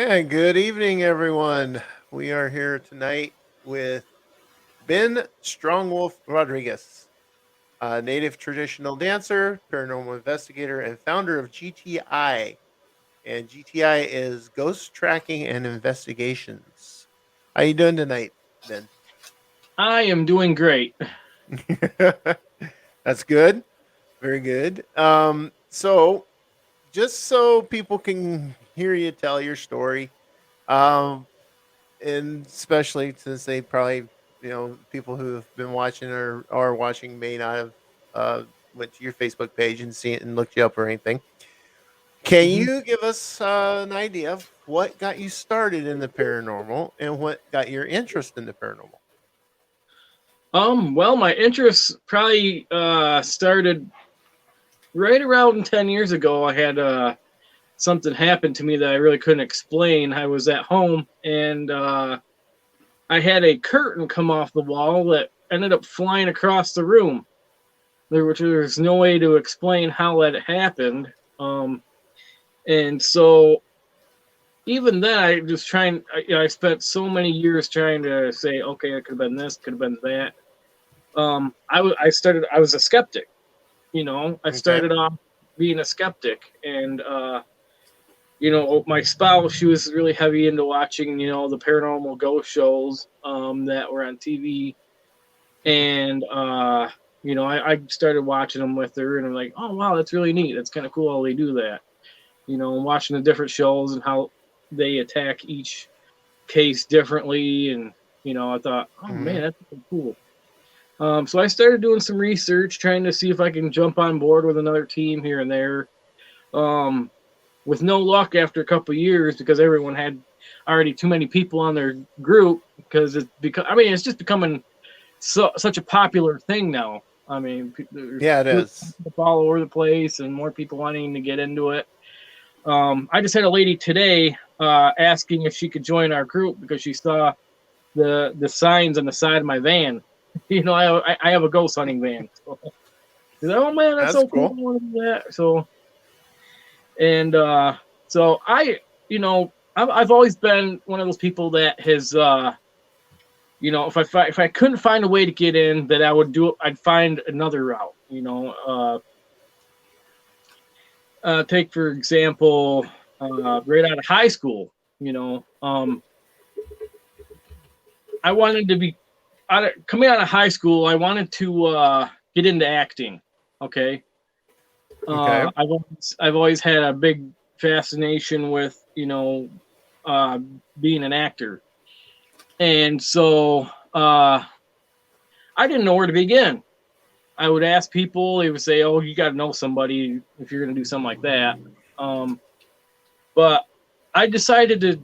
And good evening, everyone. We are here tonight with Ben Strongwolf Rodriguez, a native traditional dancer, paranormal investigator, and founder of GTI. And GTI is Ghost Tracking and Investigations. How you doing tonight, Ben? I am doing great. That's good. Very good. So just so people can hear you tell your story, um, and especially since they probably people who have been watching or are watching may not have went to your Facebook page and seen it and looked you up or anything. Can Mhm. you give us an idea of what got you started in the paranormal and what got your interest in the paranormal? Well, my interest probably started right around 10 years ago. I had something happen to me that I really couldn't explain. I was at home and I had a curtain come off the wall that ended up flying across the room. There's no way to explain how that happened. Um, and so even then, I just trying. I spent so many years trying to say, okay, it could have been this, could have been that. I started. I was a skeptic. I Okay. started off being a skeptic, and my spouse, she was really heavy into watching, the paranormal ghost shows that were on TV, and I started watching them with her, and I'm like, oh wow, that's really neat. That's kind of cool how they do that. And watching the different shows and how they attack each case differently, and I thought, oh Hmm. man, that's really cool. So I started doing some research, trying to see if I can jump on board with another team here and there. Um, with no luck after a couple of years because everyone had already too many people on their group because it's just becoming such a popular thing now. I mean, there's Yeah, it groups is. all over the place and more people wanting to get into it. I just had a lady today asking if she could join our group because she saw the signs on the side of my van. I have a ghost hunting van. So she's like, oh man, that's That's so cool. cool. I want to do that. So I've always been one of those people that has if I couldn't find a way to get in, that I would do it. I'd find another route. Take for example, right out of high school. I wanted to be coming out of high school. I wanted to get into acting. Okay. Okay. I've always had a big fascination with uh, being an actor, and so I didn't know where to begin. I would ask people; they would say, "Oh, you got to know somebody if you're going to do something like that." Um, but I decided to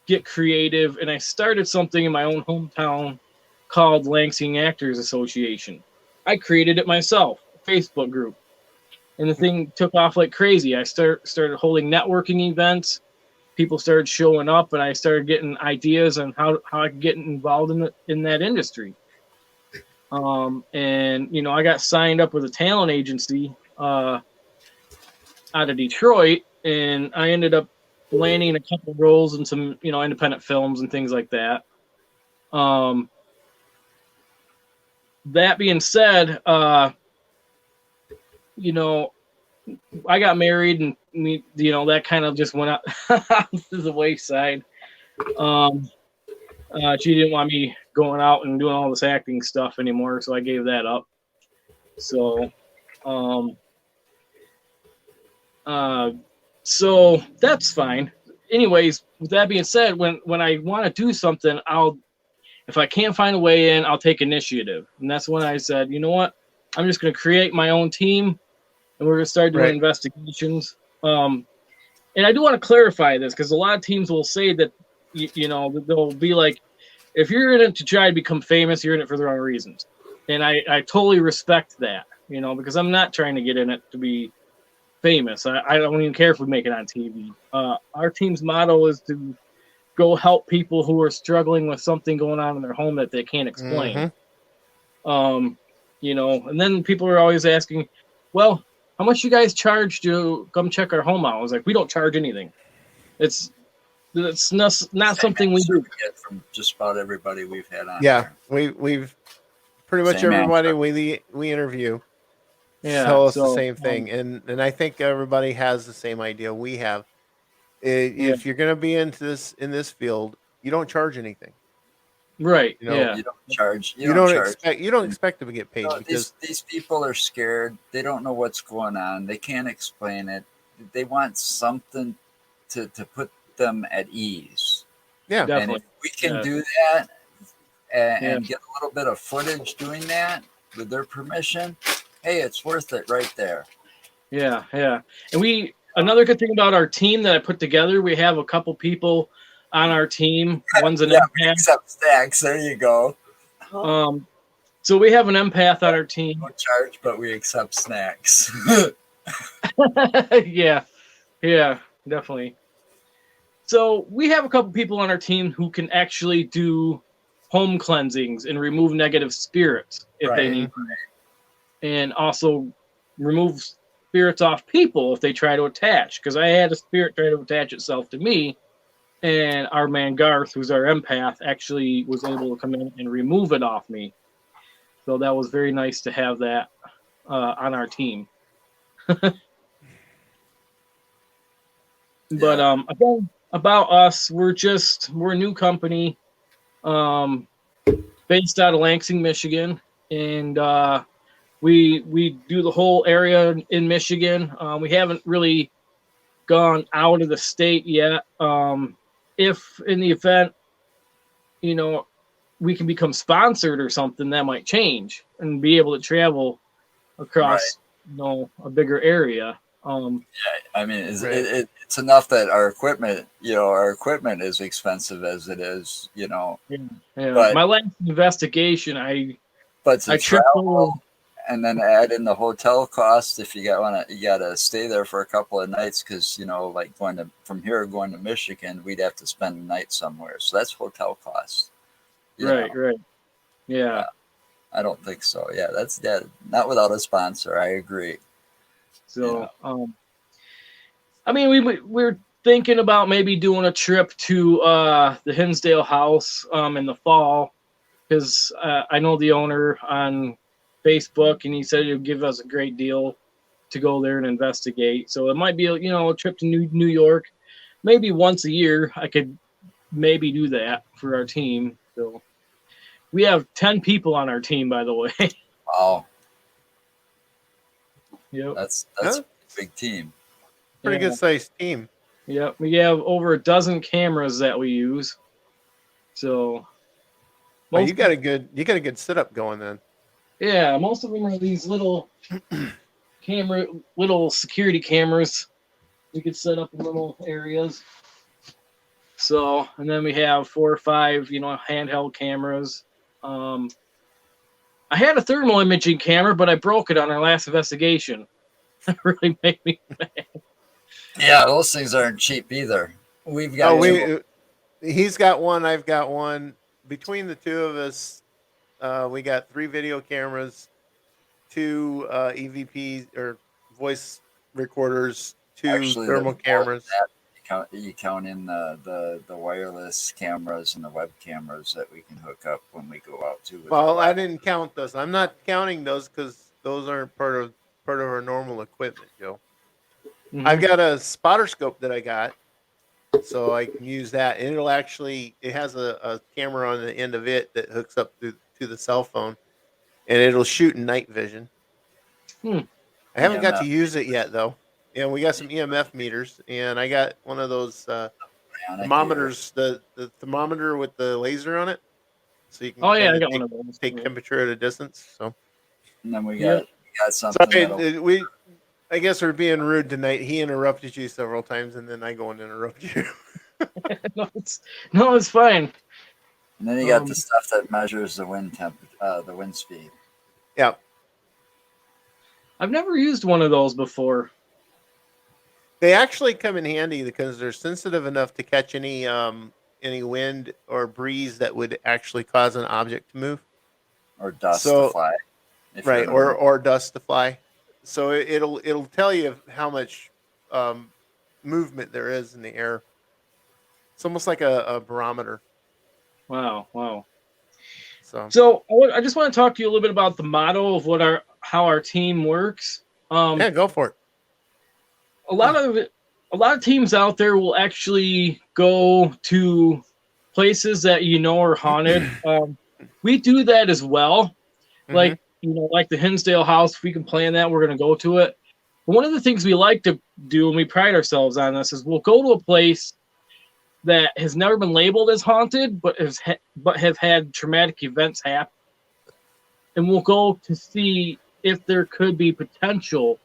get creative, and I started something in my own hometown called Lansing Actors Association. I created it myself, a Facebook group, and the thing took off like crazy. I started holding networking events. People started showing up, and I started getting ideas on how I could get involved in that industry. And I got signed up with a talent agency out of Detroit, and I ended up landing a couple roles in some independent films and things like that. Um, that being said, you know, I got married, and that kind of just went out to the wayside. Um, she didn't want me going out and doing all this acting stuff anymore, so I gave that up. So, um, uh, so that's fine. Anyways, with that being said, when I want to do something, I'll if I can't find a way in, I'll take initiative, and that's when I said, you know what, I'm just going to create my own team, and we're going to start doing Right. investigations. And I do want to clarify this because a lot of teams will say that they'll be like, if you're in it to try to become famous, you're in it for the wrong reasons. And I totally respect that, because I'm not trying to get in it to be famous. I don't even care if we make it on TV. Our team's motto is to go help people who are struggling with something going on in their home that they can't explain. Mm-hmm. Um, and then people are always asking, well, how much you guys charge to come check our home out? I was like, we don't charge anything. It's That's not Same something we answer do. get from just about everybody we've had on Yeah, here. we've pretty much Same everybody answer. we interview Yeah. tell us the So same thing, and I think everybody has the same idea we have. yeah. If you're going to be into this in this field, you don't charge anything. Right. You know, Yeah. You don't charge. you don't expect to get paid No, because these people are scared. They don't know what's going on. They can't explain it. They want something to put them at ease. yeah, And if Definitely. we can Yeah. do that Yeah. and get a little bit of footage doing that with their permission, hey, it's worth it right there. Yeah. Yeah. And another good thing about our team that I put together, we have a couple people on our team. One's an Yeah, we empath. accept stacks. There you go. So we have an empath on our team. No charge, but we accept snacks. Yeah. Yeah. Definitely. So we have a couple people on our team who can actually do home cleansings and remove negative spirits if they Right. need, and also remove spirits off people if they try to attach. Because I had a spirit try to attach itself to me, and our man Garth, who's our empath, actually was able to come in and remove it off me. So that was very nice to have that on our team. But again, about us, we're a new company, based out of Lansing, Michigan, and we do the whole area in Michigan. We haven't really gone out of the state yet. If in the event, we can become sponsored or something, that might change and be able to travel across, a bigger area. I mean, Right. it's enough that our equipment is expensive as it is, Yeah. But- My last investigation, but to I tripped over. travel and then add in the hotel cost if you gotta stay there for a couple of nights because like from here going to Michigan, we'd have to spend a night somewhere, so that's hotel cost. you know. Right. Yeah. I don't think so. Yeah, that's not without a sponsor. I agree. So, I mean, we're thinking about maybe doing a trip to the Hinsdale House in the fall, because I know the owner on Facebook, and he said he would give us a great deal to go there and investigate. So it might be a trip to New York, maybe once a year. I could maybe do that for our team. So we have 10 people on our team, by the way. Wow, Yep. that's Huh? a big team. pretty Yeah. good sized team. Yep, we have over a dozen cameras that we use. So, Well, you got a good setup going then. yeah, most of them are these little little security cameras. We could set up in little areas. So, and then we have 4 or 5, handheld cameras. I had a thermal imaging camera, but I broke it on our last investigation. That really made me mad. Yeah, those things aren't cheap either. We've got He's got one. I've got one. Between the two of us, we got 3 video cameras, 2 EVPs or voice recorders, 2 Actually, thermal cameras. you count in the wireless cameras and the web cameras that we can hook up when we go out too. Well, I didn't count those. I'm not counting those because those aren't part of our normal equipment, Joe. Mhm. I've got a spotter scope that I got, so I can use that. And it has a camera on the end of it that hooks up to the cell phone, and it'll shoot in night vision. I haven't got to use it yet, though. Yeah, we got some EMF meters, and I got one of those thermometers, the thermometer with the laser on it, so you can Oh yeah, kinda I got one of those. take temperature at a distance. So, And then we Yep. got something. sorry, I guess we're being rude tonight. He interrupted you several times, and then I go and interrupt you. No, it's fine. And then you got the stuff that measures the wind the wind speed. Yeah, I've never used one of those before. they actually come in handy because they're sensitive enough to catch any wind or breeze that would actually cause an object to move. Or dust So- to fly. if Right, you're- or dust to fly. So it'll tell you how much movement there is in the air. It's almost like a barometer. Wow. So So I just want to talk to you a little bit about the motto of how our team works. yeah, go for it. A lot of teams out there will actually go to places that are haunted. We do that as well. Like like the Hinsdale House. If we can plan that, we're going to go to it. But one of the things we like to do, and we pride ourselves on this, is we'll go to a place that has never been labeled as haunted, but have had traumatic events happen, and we'll go to see if there could be potential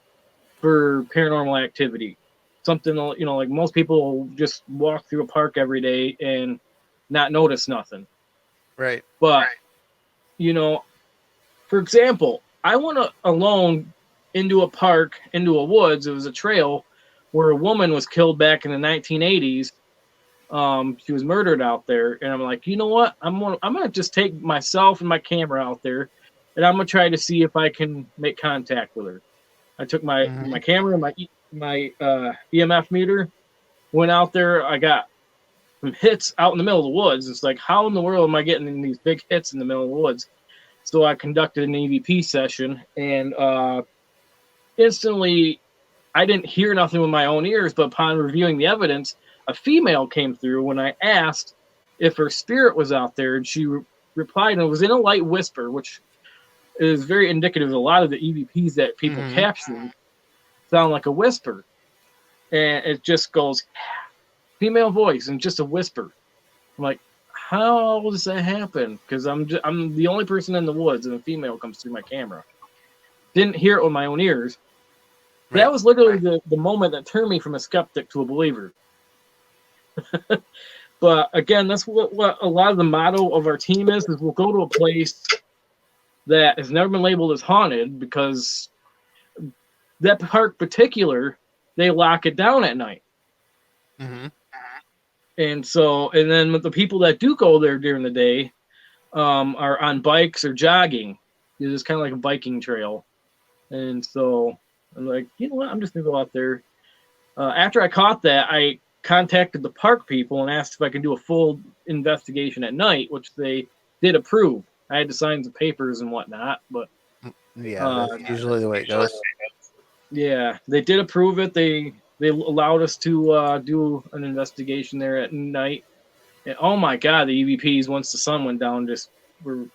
for paranormal activity. Something, like most people will just walk through a park every day and not notice nothing. Right. But, for example, I went alone into a park, into a woods. It was a trail where a woman was killed back in the 1980s. She was murdered out there. And I'm like, you know what? I'm gonna just take myself and my camera out there, and I'm gonna try to see if I can make contact with her. I took my camera and my EMF meter, went out there. I got some hits out in the middle of the woods. It's like, how in the world am I getting these big hits in the middle of the woods? So I conducted an EVP session, and instantly, I didn't hear nothing with my own ears, but upon reviewing the evidence, a female came through when I asked if her spirit was out there, and she replied, and it was in a light whisper, which is very indicative of a lot of the EVPs that people capture sound like a whisper. And it just goes, female voice, and just a whisper. I'm like, how does that happen? Because I'm the only person in the woods, and a female comes through my camera. Didn't hear it with my own ears. Right. That was literally the moment that turned me from a skeptic to a believer. But again, that's what a lot of the motto of our team is we'll go to a place that has never been labeled as haunted, because that park particular, they lock it down at night. And then with the people that do go there during the day are on bikes or jogging. It's kind of like a biking trail. And so I'm like, you know what? I'm just going to go out there. After I caught that, I contacted the park people and asked if I could do a full investigation at night, which they did approve. I had to sign some papers and whatnot, but yeah, that's usually the way it goes. Yeah, they did approve it. They allowed us to do an investigation there at night. And oh my God, the EVPs, once the sun went down, just were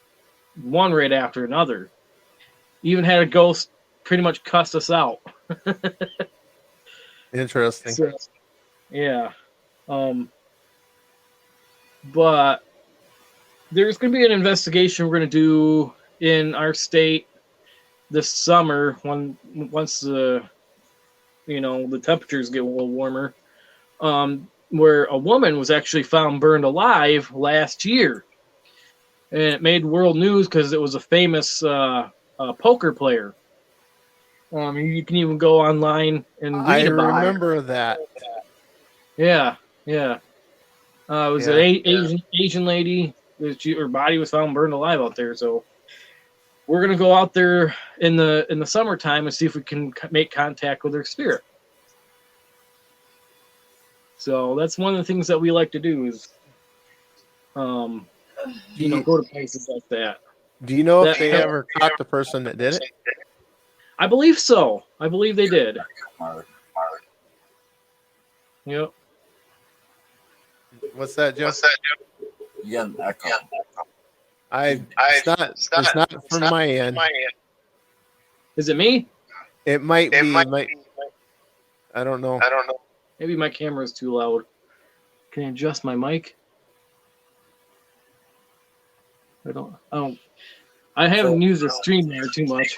one right after another. Even had a ghost pretty much cuss us out. Interesting. So, yeah. But there's going to be an investigation we're going to do in our state this summer once the temperatures get a little warmer, where a woman was actually found burned alive last year. And it made world news because it was a famous poker player. You can even go online and read about it. I remember that. Yeah. It was an Asian lady. Her body was found burned alive out there. So we're gonna go out there in the summertime and see if we can make contact with her spirit. So that's one of the things that we like to do is, go to places like that. Do you know if they ever caught the person that did it? I believe so. I believe they did. Yep. What's that, Joe? You got an echo. It's not from my end. Is it me? It might be. I don't know. Maybe my camera is too loud. Can I adjust my mic? I haven't used the stream there too much.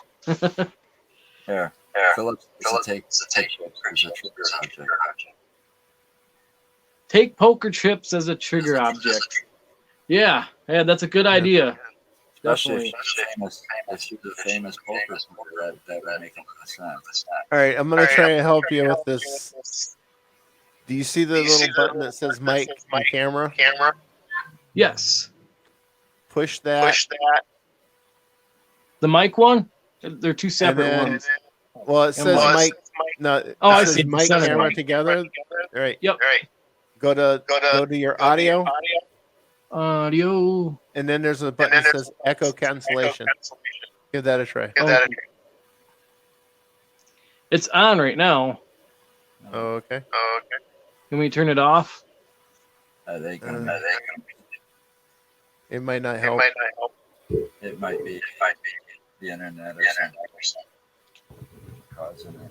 Here. Phillips takes a trigger object. Take poker chips as a trigger object. Yeah, that's a good idea. Especially if famous poker player, that would make a lot of sense. All right, I'm going to try and help you with this. Do you see the little button that says mic and camera? Yes. Push that. The mic one? They're two separate ones. Well, it says mic. No, I see. Mic camera together. All right. Yep. Go to your audio, Audio. and then there's a button that says echo cancellation. Give that a try. Oh, it's on right now. Oh, okay. Can we turn it off? They can, It might not help. it might be the internet or something causing it.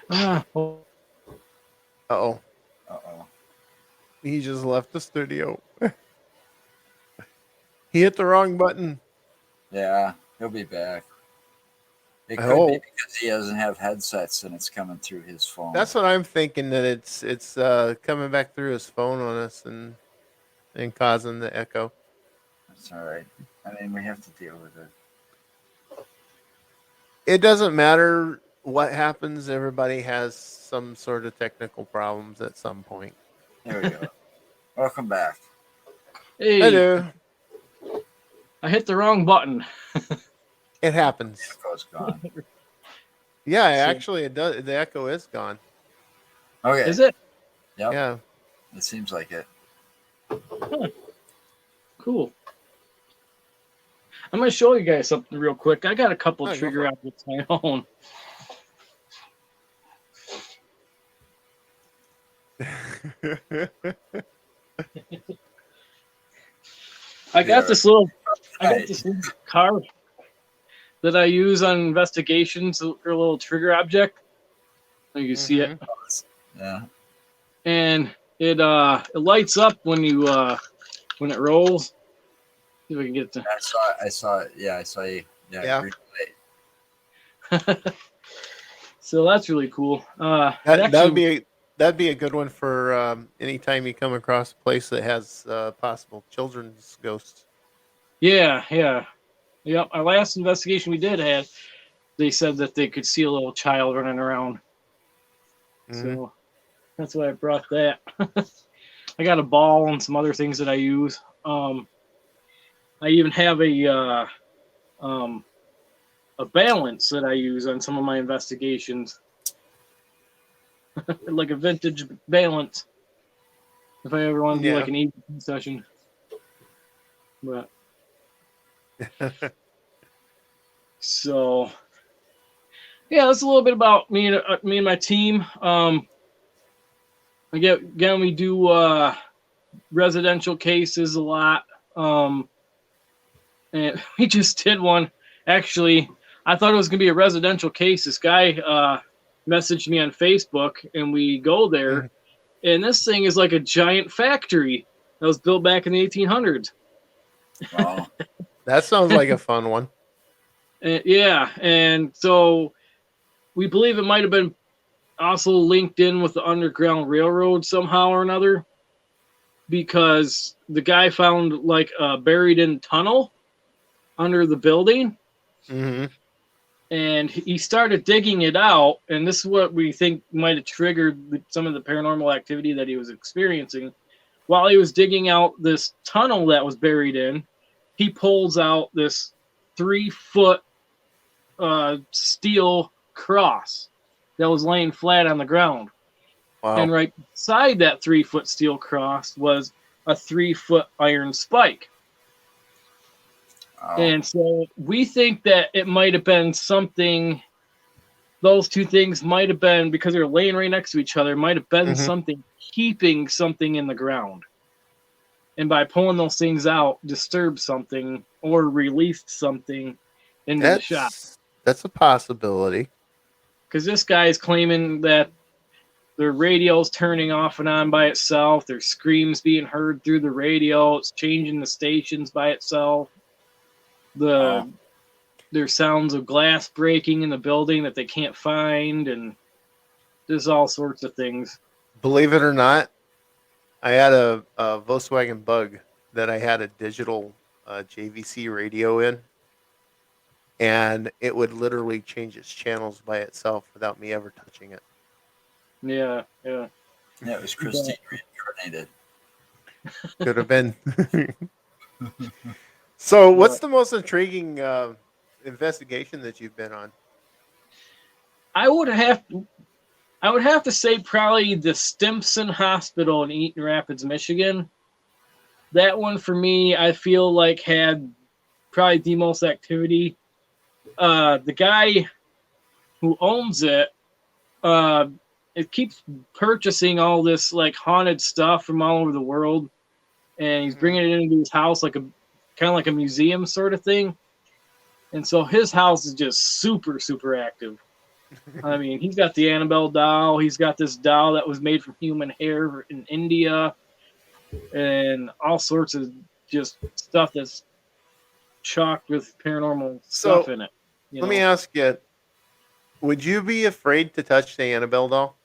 Oh, Uh-oh. Uh-oh. He just left the studio. He hit the wrong button. Yeah, he'll be back. It I could be hope. because he doesn't have headsets and it's coming through his phone. That's what I'm thinking, that it's coming back through his phone on us and causing the echo. That's all right. I mean, we have to deal with it. It doesn't matter what happens. Everybody has some sort of technical problems at some point. There we go. Welcome back. hey, Hello. I hit the wrong button. It happens. Echo's gone. Yeah, So- actually, it does. The echo is gone. Okay. Is it? Yep. Yeah. It seems like it. Cool. I'm going to show you guys something real quick. I got a couple Oh, go trigger for it. objects of my own. I got Yeah. this little Right. car that I use on investigations, a little trigger object. You can see it, Yeah. and it lights up when you when it rolls. See if I can get to. I saw it. Yeah, I saw you. Yeah. Green light. So that's really cool. That'd be a good one for anytime you come across a place that has possible children's ghosts. Yeah. Yep. Our last investigation we did had, they said that they could see a little child running around. Mhm. So that's why I brought that. I got a ball and some other things that I use. I even have a balance that I use on some of my investigations, like a vintage balance. If I ever want to do Yeah. like an evening session, but so yeah, that's a little bit about me and my team. Again, we do residential cases a lot. And we just did one. Actually, I thought it was gonna be a residential case. This guy messaged me on Facebook, and we go there, and this thing is like a giant factory that was built back in the 1800s. Wow. That sounds like a fun one. Yeah, and so we believe it might have been also linked in with the Underground Railroad somehow or another, because the guy found like a buried in tunnel under the building, Hmm. and he started digging it out, and this is what we think might have triggered some of the paranormal activity that he was experiencing. While he was digging out this tunnel that was buried in, he pulls out this 3-foot steel cross that was laying flat on the ground. Wow. And right beside that 3-foot steel cross was a 3-foot iron spike. Wow. And so we think that it might have been something, those two things might have been, because they were laying right next to each other, might have been Mhm. something keeping something in the ground. And by pulling those things out, disturbed something or released something into the shop. That's a possibility. Because this guy is claiming that the radio's turning off and on by itself. There's screams being heard through the radio. It's changing the stations by itself. There's sounds of glass breaking in the building that they can't find, and there's all sorts of things. Believe it or not, I had a Volkswagen Bug that I had a digital JVC radio in, and it would literally change its channels by itself without me ever touching it. Yeah. Yeah, it was Christine reincarnated. Could have been. So, what's the most intriguing investigation that you've been on? I would have I would have to say probably the Stimson Hospital in Eaton Rapids, Michigan. That one for me, I feel like had probably the most activity. The guy who owns it, it keeps purchasing all this like haunted stuff from all over the world, and he's bringing it into his house like a kind of like a museum sort of thing. And so his house is just super, super active. I mean, he's got the Annabelle doll. He's got this doll that was made from human hair in India, and all sorts of just stuff that's chocked with paranormal stuff in it. Let me ask you, would you be afraid to touch the Annabelle doll?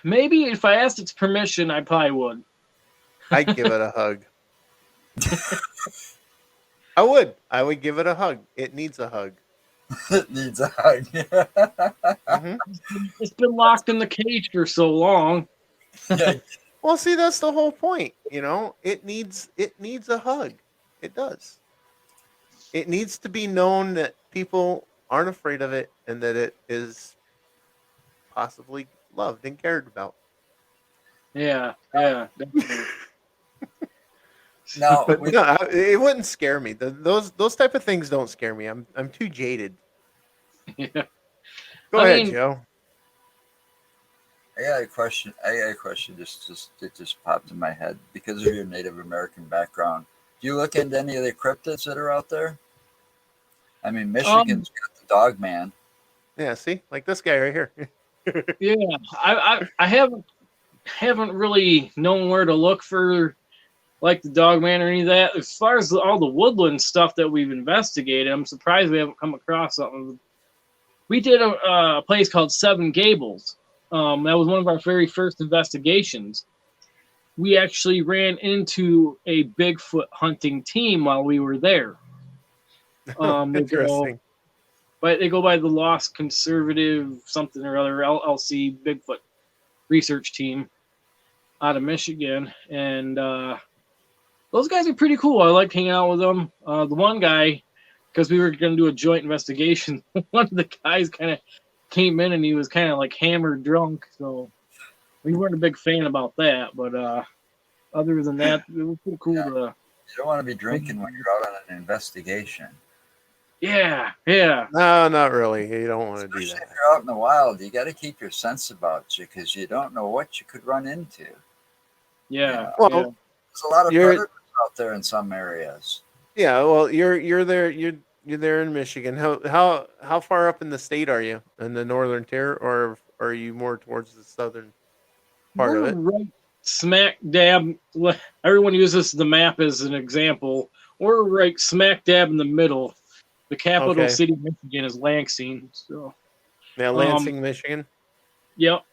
Maybe if I asked its permission, I probably would. I'd give it a hug. I would. I would give it a hug. It needs a hug. It needs a hug. Mm-hmm. It's been locked in the cage for so long. Well, see, that's the whole point. You know, it needs a hug. It does. It needs to be known that people aren't afraid of it and that it is possibly loved and cared about. Yeah, definitely. Now, But no, it wouldn't scare me. Those type of things don't scare me. I'm too jaded. Yeah. Go I ahead, mean- Joe. I got a question. It just popped in my head because of your Native American background. Do you look into any of the cryptids that are out there? I mean, Michigan's got the Dog Man. Yeah, see, like this guy right here. Yeah, I haven't really known where to look for like the Dogman or any of that. As far as all the woodland stuff that we've investigated, I'm surprised we haven't come across something. We did a place called Seven Gables. That was one of our very first investigations. We actually ran into a Bigfoot hunting team while we were there. Interesting. They go by the Lost Conservative something or other LLC Bigfoot research team out of Michigan, and those guys are pretty cool. I like hanging out with them. The one guy, because we were going to do a joint investigation, one of the guys kind of came in and he was kind of like hammered drunk, so we weren't a big fan about that. But other than that, it was pretty cool. Yeah. You don't want to be drinking when you're out on an investigation. Yeah. No, not really. You don't want to do Especially that. if you're out in the wild, you got to keep your sense about you because you don't know what you could run into. Yeah. Well, There's a lot of You're- predators out there in some areas. Yeah, well, you're there. You're there in Michigan. How far up in the state are you? In the northern tier, or are you more towards the southern part of it? Right smack dab. Everyone uses the map as an example. We're right smack dab in the middle. The capital Okay. city of Michigan is Lansing. So, Yeah, Lansing, Michigan. yep.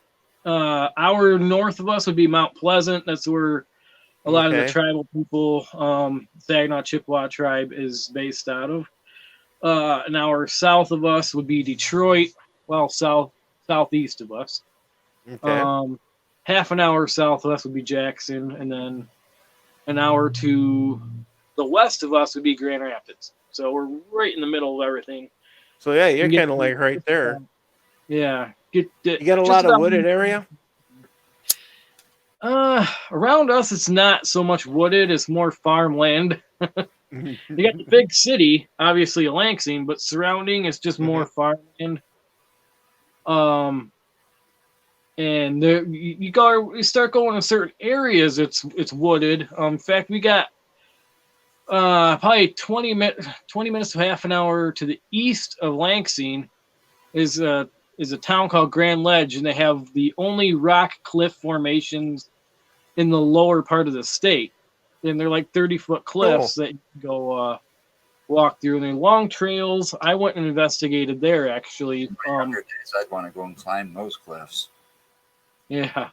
Our north of us would be Mount Pleasant. That's where a lot of the Okay. tribal people, Saginaw Chippewa tribe, is based out of. And our south of us would be Detroit. Well, southeast of us. Okay. Half an hour south of us would be Jackson, and then an hour to the west of us would be Grand Rapids. So we're right in the middle of everything. So yeah, you're You get- kind of like right there. Yeah. You got a lot of wooded area. Around us, it's not so much wooded; it's more farmland. You got the big city, obviously Lansing, but surrounding it's just more farmland. And there, you start going to certain areas, it's wooded. In fact, we got probably 20 minutes to half an hour to the east of Lansing is a town called Grand Ledge, and they have the only rock cliff formations in the lower part of the state. And they're like 30-foot cliffs that you can go walk through. And they're long trails. I went and investigated there, actually. In my younger days, I'd want to go and climb those cliffs. Yeah.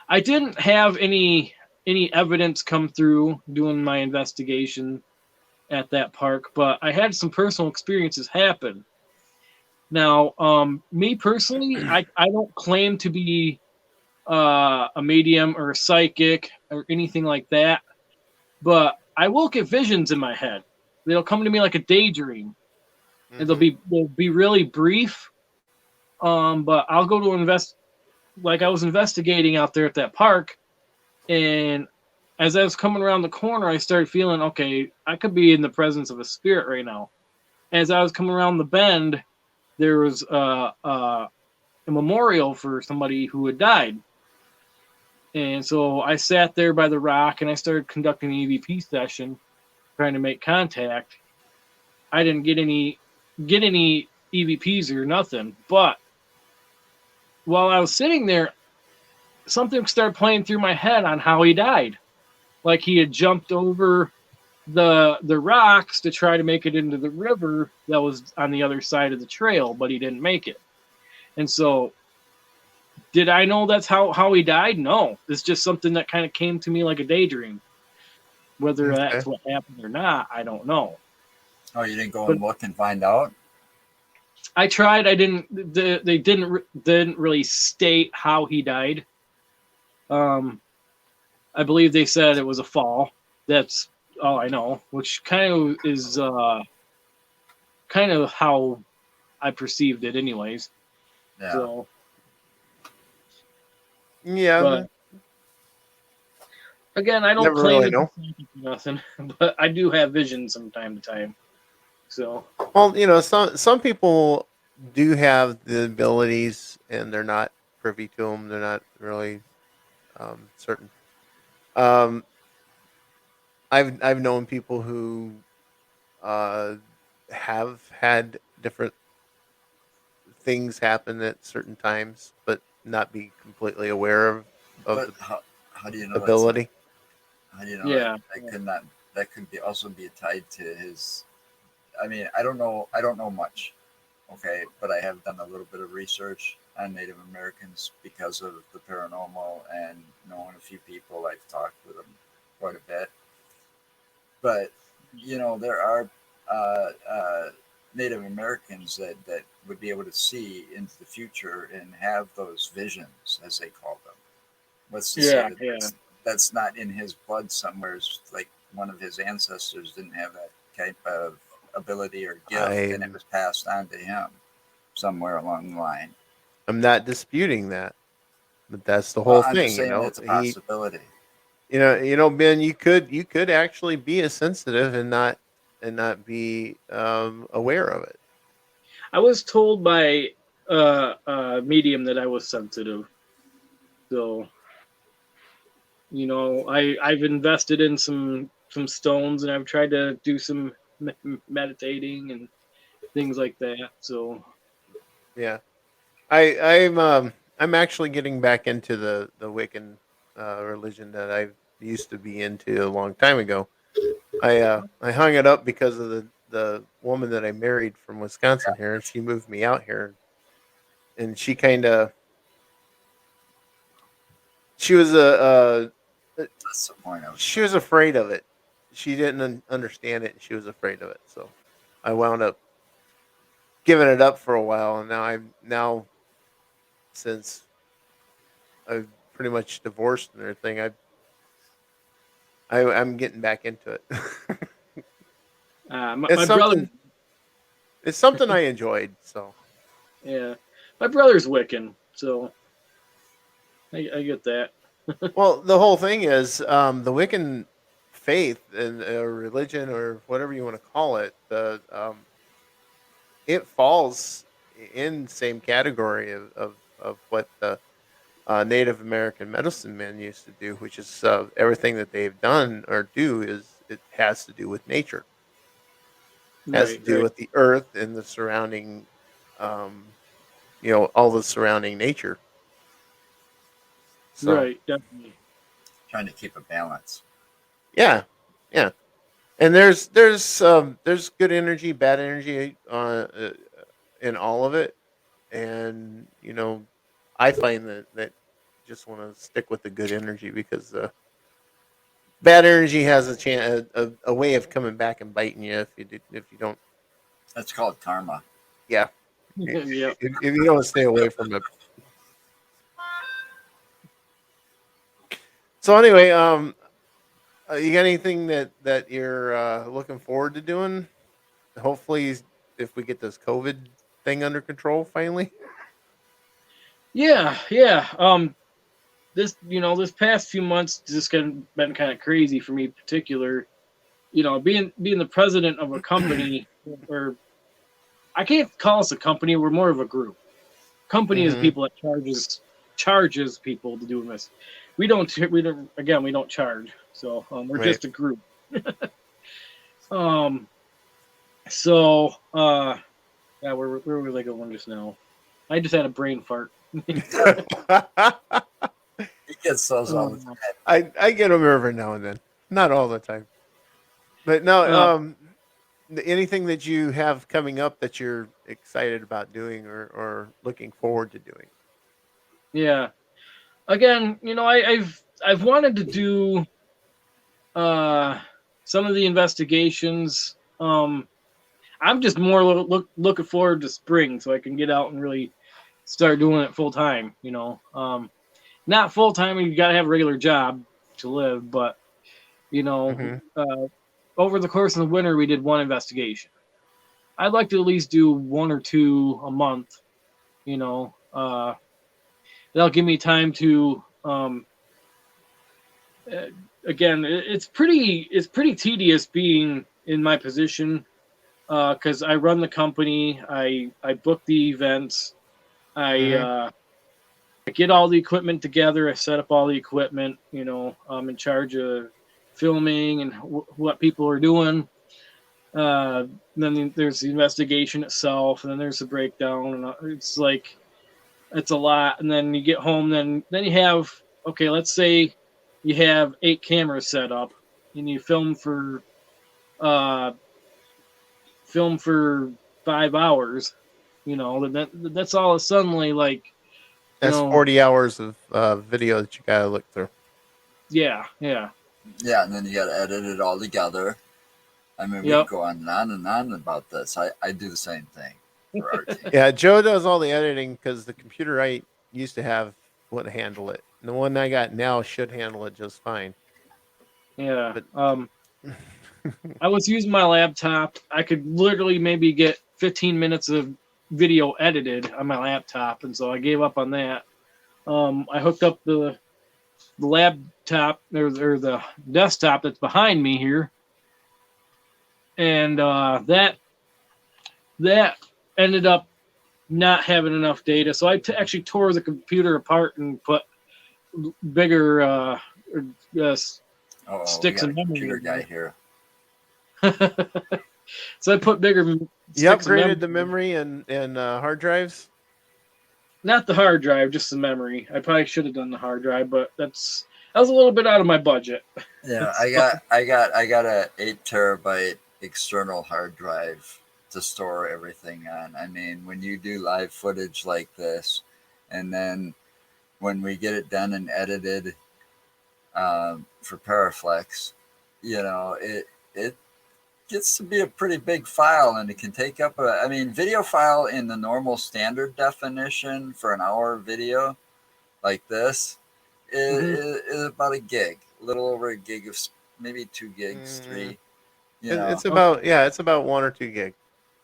I didn't have any evidence come through doing my investigation at that park, but I had some personal experiences happen. Now, me personally, I don't claim to be a medium or a psychic or anything like that, but I will get visions in my head. They'll come to me like a daydream. and Mhm. they'll be really brief. But I'll go to invest like I was investigating out there at that park, and as I was coming around the corner, I started feeling okay. I could be in the presence of a spirit right now. As I was coming around the bend, there was a memorial for somebody who had died. And so I sat there by the rock and I started conducting an EVP session, trying to make contact. I didn't get any EVPs or nothing, but while I was sitting there, something started playing through my head on how he died. Like he had jumped over the rocks to try to make it into the river that was on the other side of the trail, but he didn't make it. And so did I know that's how he died? No. It's just something that kind of came to me like a daydream. Whether Okay. that's what happened or not, I don't know. Oh, you didn't go But and look and find out? I tried. I didn't. They didn't really state how he died. Um, I believe they said it was a fall. That's all I know, which kind of is kind of how I perceived it, anyways. Yeah. So, Yeah. but again, I don't Never claim really to be know. psychic or nothing, but I do have visions from time to time. So, Well, some people do have the abilities, and they're not privy to them. They're not really certain. Um, I've known people who uh, have had different things happen at certain times, but not be completely aware of But the how do you know that's not? ability. How do you know that yeah, that could not? That could be also be tied to his. I mean, I don't know. I don't know much. Okay, but I have done a little bit of research on Native Americans because of the paranormal and knowing a few people. I've talked with them quite a bit. But there are Native Americans that would be able to see into the future and have those visions, as they call them. What's to say yeah, that yeah. that's not in his blood somewhere? Like one of his ancestors didn't have that type of ability or gift, and it I'm was passed on to him somewhere along the line. I'm not disputing that, but that's the Well, whole I'm just thing. saying it's a He, possibility. Ben, you could actually be a sensitive and not be aware of it. I was told by medium that I was sensitive. So, I've invested in some stones and I've tried to do some meditating and things like that. So, Yeah, I'm actually getting back into the Wiccan religion that I used to be into a long time ago. I hung it up because of the woman that I married from Wisconsin here, and she moved me out here, and she was That's the point I was she trying was to. afraid of it. She didn't understand it, and she was afraid of it. So I wound up giving it up for a while, and now since I've pretty much divorced and everything, I'm getting back into it. it's my brother, something it's something I enjoyed. So yeah, my brother's Wiccan. So I get that. well, the whole thing is the Wiccan faith and religion or whatever you want to call it. It falls in the same category of what the Native American medicine men used to do, which is everything that they've done or do is it has to do with nature, has to Right, do right, with the earth and the surrounding, um, all the surrounding nature. So right. Definitely. Trying to keep a balance. yeah, yeah, and there's good energy, bad energy in all of it, and I find that just want to stick with the good energy because bad energy has a chance, a way of coming back and biting you if you don't. That's called karma. Yeah, Yeah. if you don't stay away from it. So anyway, you got anything that you're looking forward to doing? Hopefully, if we get this COVID thing under control finally. Yeah. This past few months just been kind of crazy for me, in particular. Being the president of a company, or I can't call us a company. We're more of a group. Company is Mhm. people that charges people to do this. We don't charge. So we're Right. just a group. So yeah, where was I going just now? I just had a brain fart. He gets those all the time. I get them every now and then, not all the time. But no, anything that you have coming up that you're excited about doing or looking forward to doing? Yeah. Again, I've wanted to do some of the investigations. I'm just more looking forward to spring so I can get out and really start doing it full time. Not full time. You got to have a regular job to live, but Mhm. over the course of the winter, we did one investigation. I'd like to at least do one or two a month. That'll give me time to. Again, it's pretty tedious being in my position because I run the company, I book the events, I get all the equipment together, I set up all the equipment. I'm in charge of filming and what people are doing. Then there's the investigation itself, and then there's the breakdown, and it's a lot. And then you get home, then you have, okay, let's say you have 8 cameras set up, and you film for 5 hours. That's all suddenly like, That's 40 hours of video that you gotta look through. yeah. Yeah, and then you got to edit it all together. I mean, we Yep. could go on and on about this. I do the same thing for our team. Yeah, Joe does all the editing because the computer I used to have wouldn't handle it. And the one I got now should handle it just fine. Yeah. But- I was using my laptop. I could literally maybe get 15 minutes of video edited on my laptop, and so I gave up on that. I hooked up the laptop or the desktop that's behind me here, and that ended up not having enough data. So I actually tore the computer apart and put bigger Oh, sticks we and got a memory. computer guy here. So I put bigger. You sticks and upgraded the memory and hard drives? Not the hard drive, just the memory. I probably should have done the hard drive, but that was a little bit out of my budget. Yeah, I got a 8 terabyte external hard drive to store everything on. I mean, when you do live footage like this, and then when we get it done and edited for Paraflex, it gets to be a pretty big file, and it can take up video file in the normal standard definition for an hour video like this is about a gig, a little over a gig of maybe 2 gigs, 3. It's about it's about 1 or 2 gig.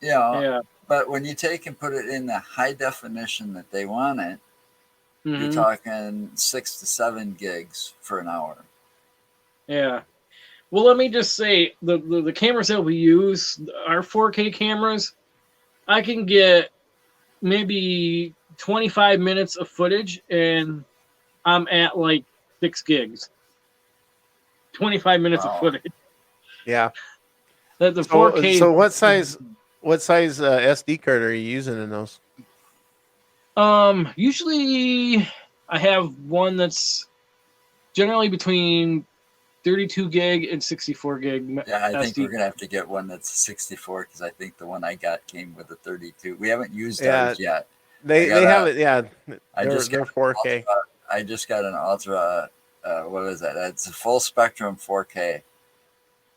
Yeah. But when you take and put it in the high definition that they want it, you're Mhm. talking 6 to 7 gigs for an hour. Yeah. Well, let me just say the cameras that we use, our 4K cameras, I can get maybe 25 minutes of footage, and I'm at like 6 gigs. 25 minutes Wow. of footage. Yeah. The 4K. So what size SD card are you using in those? Usually I have one that's generally between 32 gig and 64 gig. Yeah, I think SD. we're gonna have to get one that's 64 because I think the one I got came with a 32. We haven't used Yeah. ours yet. They have it. Yeah, they're 4K. I just got an Ultra. What is that? It's a full spectrum 4K.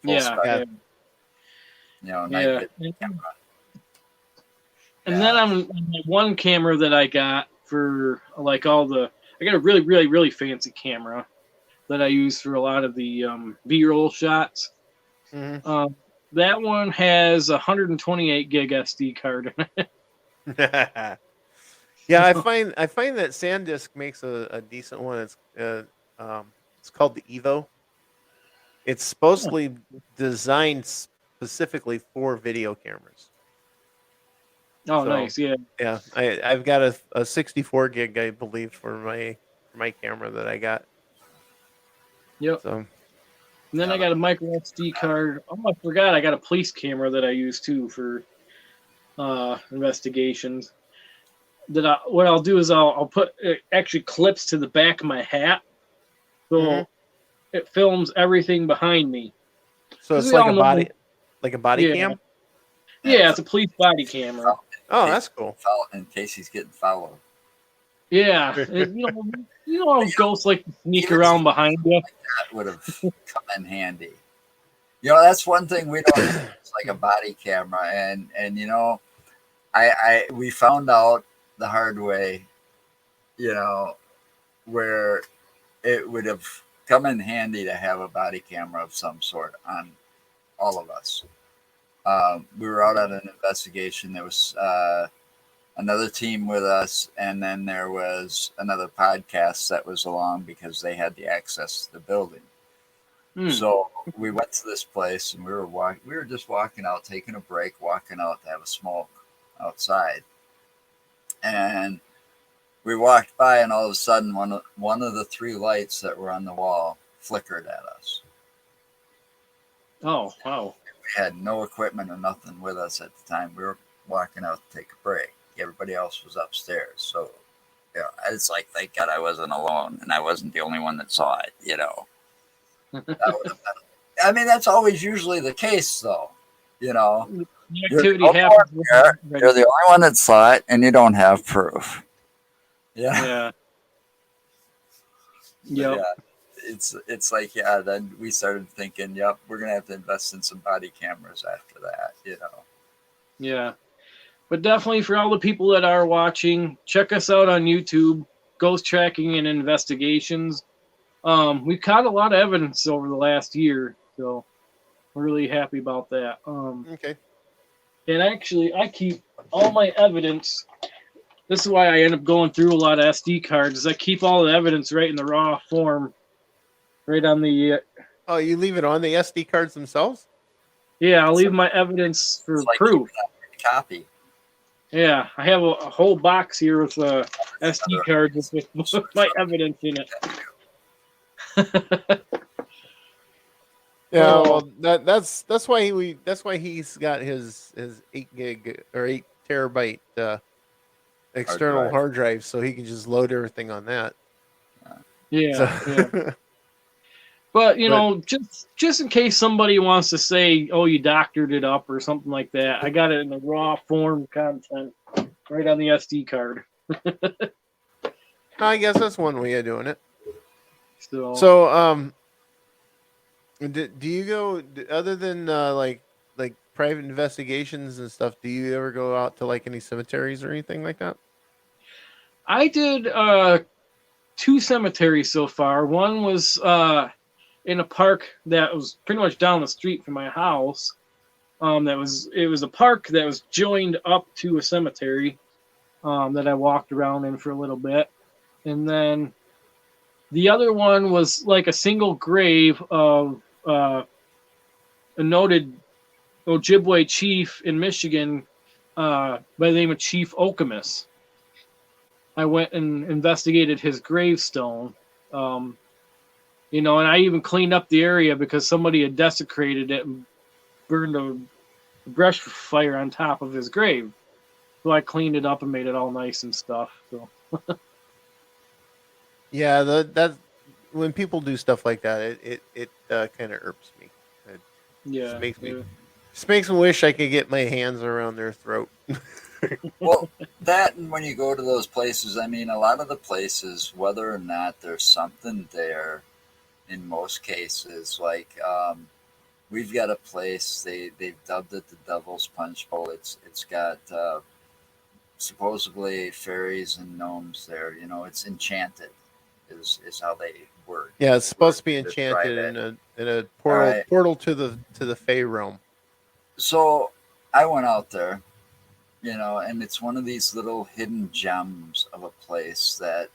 Full Yeah. spectrum, night vision camera. And then on the one camera that I got for like I got a really, really, really fancy camera that I use for a lot of the B-roll shots. Mhm. That one has a 128 gig SD card. Yeah, I find that SanDisk makes a decent one. It's called the Evo. It's supposedly designed specifically for video cameras. Oh, So nice. Yeah. yeah, I've got a 64 gig, I believe, for my camera that I got. Yep. So And then Yeah. I got a micro SD card. Oh, I forgot I got a police camera that I use too for investigations. What I'll do is I'll put it actually clips to the back of my hat, so Mhm. it films everything behind me. so 'Cause it's we like all a know, body yeah, cam. yeah, it's a police body camera. Oh, that's cool. In case he's getting followed. Yeah, you know how ghosts like to sneak Even around behind you. that would have come in handy. You know, that's one thing we don't have. It's like a body camera, and you know, we found out the hard way. You know, where it would have come in handy to have a body camera of some sort on all of us. We were out on an investigation. There was another team with us, and then there was another podcast that was along because they had the access to the building. So we went to this place, and we were just walking out, taking a break, walking out to have a smoke outside, and we walked by, and all of a sudden, one of the three lights that were on the wall flickered at us. Oh, wow. We had no equipment or nothing with us at the time. We were walking out to take a break. Everybody else was upstairs. So, you know, it's like, thank God I wasn't alone and I wasn't the only one that saw it, you know. That would have been, I mean, that's always usually the case, though. You know, The you're activity the only happens. one there, you're the only one that saw it, and you don't have proof. Yeah. Yeah. But Yep. yeah, it's like, yeah, then we started thinking, yep, we're gonna have to invest in some body cameras after that, you know. Yeah. But definitely for all the people that are watching, check us out on YouTube, Ghost Tracking and Investigations. We've caught a lot of evidence over the last year, so we're really happy about that. Okay. And actually, I keep all my evidence. This is why I end up going through a lot of SD cards. Is I keep all the evidence right in the raw form, right on the. Oh, you leave it on the SD cards themselves? Yeah, I'll leave my evidence for It's like proof. a copy. Yeah, I have a whole box here with SD cards with my evidence in it. Yeah, Oh. well, that's why he's got his 8 gig or 8 terabyte external drive. hard drive, so he can just load everything on that. Yeah, So- yeah. But you know, just in case somebody wants to say, "Oh, you doctored it up" or something like that, I got it in the raw form content right on the SD card. I guess that's one way of doing it. So, So, do you go other than like private investigations and stuff? Do you ever go out to like any cemeteries or anything like that? I did 2 cemeteries so far. One was in a park that was pretty much down the street from my house. It was a park that was joined up to a cemetery that I walked around in for a little bit, and then the other one was like a single grave of a noted Ojibwe chief in Michigan by the name of Chief Okamus. I went and investigated his gravestone. You know, and I even cleaned up the area because somebody had desecrated it and burned a brush fire on top of his grave. So I cleaned it up and made it all nice and stuff. So Yeah, that when people do stuff like that, it kind of irks me. It yeah, makes me- yeah. just makes me wish I could get my hands around their throat. Well, that and when you go to those places, I mean, a lot of the places, whether or not there's something there, in most cases, like we've got a place they've dubbed it the Devil's Punch Bowl. It's got supposedly fairies and gnomes there. You know, it's enchanted, is how they word. Yeah, it's supposed to be Describe enchanted it. in a portal Right. portal to the Fey realm. So I went out there, and it's one of these little hidden gems of a place that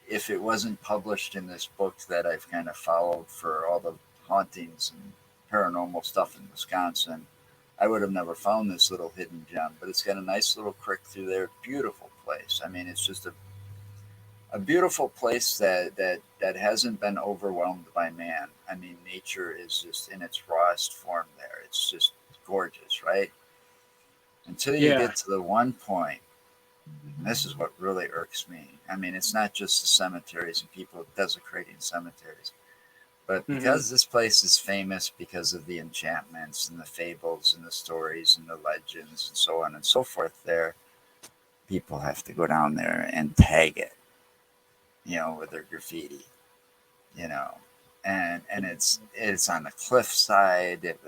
if it wasn't published in this book that I've kind of followed for all the hauntings and paranormal stuff in Wisconsin, I would have never found this little hidden gem. But it's got a nice little creek through there. Beautiful place. I mean, it's just a beautiful place that hasn't been overwhelmed by man. I mean, nature is just in its rawest form there. It's just gorgeous, right? Until you get to the one point, and this is what really irks me. I mean, it's not just the cemeteries and people desecrating cemeteries, but because this place is famous because of the enchantments and the fables and the stories and the legends and so on and so forth, there, people have to go down there and tag it, with their graffiti, and it's on the cliffside. It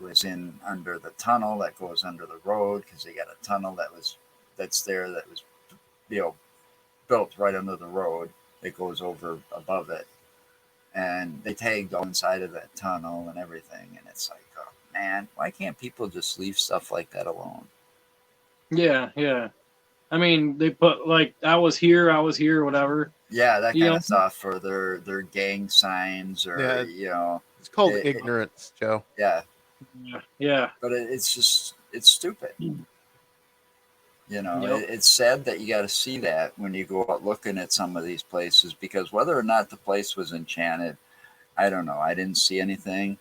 was in under the tunnel that goes under the road because they got a tunnel that was built right under the road that goes over above it, and they tagged all inside of that tunnel and everything. And it's like, oh man, why can't people just leave stuff like that alone? Yeah. I mean, they put like I was here, whatever. Yeah, that kind of stuff, or their gang signs, or it's called ignorance, Joe. Yeah. Yeah. But it's stupid. Yep. It's sad that you got to see that when you go out looking at some of these places, because whether or not the place was enchanted, I don't know. I didn't see anything,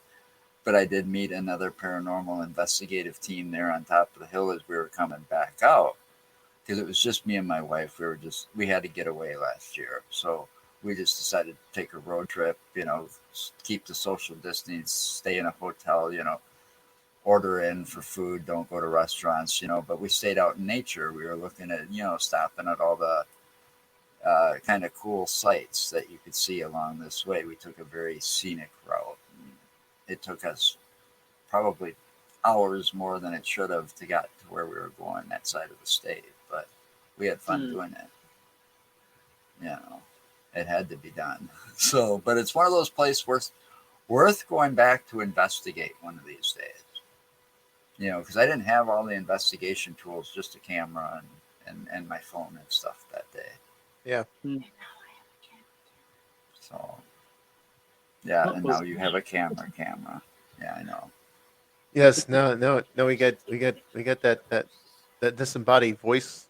but I did meet another paranormal investigative team there on top of the hill as we were coming back out, because it was just me and my wife. We had to get away last year, so we just decided to take a road trip, keep the social distance, stay in a hotel, order in for food, don't go to restaurants, but we stayed out in nature. We were looking at, stopping at all the kind of cool sights that you could see along this way. We took a very scenic route. It took us probably hours more than it should have to get to where we were going, that side of the state, but we had fun doing it. It had to be done. So, but it's one of those places worth going back to investigate one of these days. Because I didn't have all the investigation tools, just a camera and my phone and stuff that day. Yeah. So, yeah, and now you have a camera. Yeah, I know. Yes. No. We got that disembodied voice